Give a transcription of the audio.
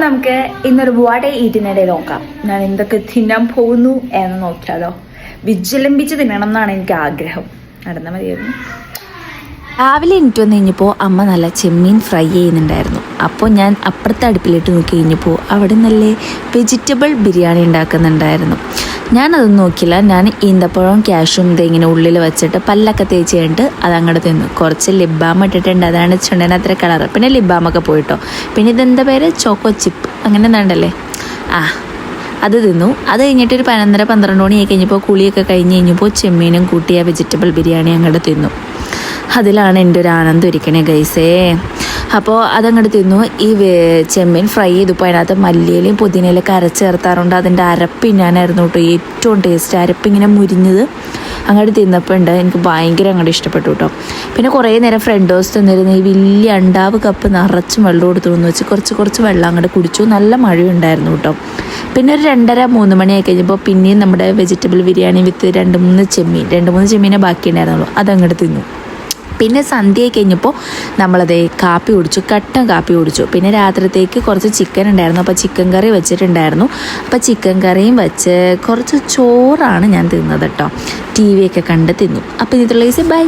നമുക്ക് ഇന്നൊരു വാട്ട് ഈറ്റിനിടെ നോക്കാം. ഞാൻ എന്തൊക്കെ തിന്നാൻ പോകുന്നു എന്ന് നോക്കിയാലോ. വിജലംബിച്ച് തിന്നണം എന്നാണ് എനിക്ക് ആഗ്രഹം. നടന്നാൽ മതിയായിരുന്നു. രാവിലെ എനിക്ക് വന്നു കഴിഞ്ഞപ്പോൾ അമ്മ നല്ല ചെമ്മീൻ ഫ്രൈ ചെയ്യുന്നുണ്ടായിരുന്നു. അപ്പോൾ ഞാൻ അപ്പുറത്തെ അടുപ്പിലിട്ട് നോക്കി കഴിഞ്ഞപ്പോൾ അവിടെ നല്ല വെജിറ്റബിൾ ബിരിയാണി ഉണ്ടാക്കുന്നുണ്ടായിരുന്നു. ഞാനതൊന്നും നോക്കില്ല. ഞാൻ ഈന്തപ്പഴവും ക്യാഷും ഇങ്ങനെ ഉള്ളിൽ വെച്ചിട്ട് പല്ലൊക്കെ തേച്ച് കഴിഞ്ഞിട്ട് അതങ്ങോട്ട് തിന്നു. കുറച്ച് ലിബാം ഇട്ടിട്ടുണ്ട്, അതാണ് ചുണ്ടന അത്ര കളറ്. പിന്നെ ലിബാമൊക്കെ പോയിട്ടോ. പിന്നെ ഇതെന്താ പേര്, ചോക്കോ ചിപ്പ് അങ്ങനെ എന്താണ്ടല്ലേ, അത് തിന്നു. അത് കഴിഞ്ഞിട്ട് ഒരു 11-12 മണി ആയി കഴിഞ്ഞപ്പോൾ കുളിയൊക്കെ കഴിഞ്ഞ് കഴിഞ്ഞപ്പോൾ ചെമ്മീനും കൂട്ടിയ വെജിറ്റബിൾ ബിരിയാണി അങ്ങോട്ട് തിന്നു. അതിലാണ് എൻ്റെ ഒരു ആനന്ദം ഇരിക്കണേ ഗൈസേ. അപ്പോൾ അതങ്ങോട്ട് തിന്നു. ഈ ചെമ്മീൻ ഫ്രൈ ചെയ്തപ്പോൾ അതിനകത്ത് മല്ലിയിലയും പുതിനയിലൊക്കെ അരച്ച് ചേർത്താറുണ്ട്. അതിൻ്റെ അരപ്പ് ഞാനായിരുന്നു കേട്ടോ ഏറ്റവും ടേസ്റ്റ്. അരപ്പിങ്ങനെ മുരിഞ്ഞത് അങ്ങോട്ട് തിന്നപ്പോൾ ഉണ്ട്, എനിക്ക് ഭയങ്കര അങ്ങോട്ട് ഇഷ്ടപ്പെട്ടു കേട്ടോ. പിന്നെ കുറേ നേരം ഫ്രണ്ട് ഹൗസ് തന്നിരുന്നു. ഈ വലിയ അണ്ടാവ് കപ്പ് നിറച്ചും വെള്ളം കൊടുത്തു എന്ന് വെച്ച് കുറച്ച് വെള്ളം അങ്ങോട്ട് കുടിച്ചു. നല്ല മഴയുണ്ടായിരുന്നു കേട്ടോ. പിന്നെ ഒരു 2:30-3 മണിയായി കഴിഞ്ഞപ്പോൾ പിന്നെയും നമ്മുടെ വെജിറ്റബിൾ ബിരിയാണി വിത്ത് 2-3 ചെമ്മീനെ ബാക്കി ഉണ്ടായിരുന്നുള്ളൂ, അതങ്ങോട്ട് തിന്നു. പിന്നെ സന്ധ്യയായി കഴിഞ്ഞപ്പോൾ നമ്മളത് കാപ്പി കുടിച്ചു, കട്ടൻ കാപ്പി കുടിച്ചു. പിന്നെ രാത്രിത്തേക്ക് കുറച്ച് ചിക്കൻ ഉണ്ടായിരുന്നു, അപ്പോൾ ചിക്കൻ കറി വെച്ചിട്ടുണ്ടായിരുന്നു. അപ്പോൾ ചിക്കൻ കറിയും വെച്ച് കുറച്ച് ചോറാണ് ഞാൻ തിന്നത് കേട്ടോ. TV ഒക്കെ കണ്ട് തിന്നു. അപ്പോൾ ഇതിലുള്ള ബൈ.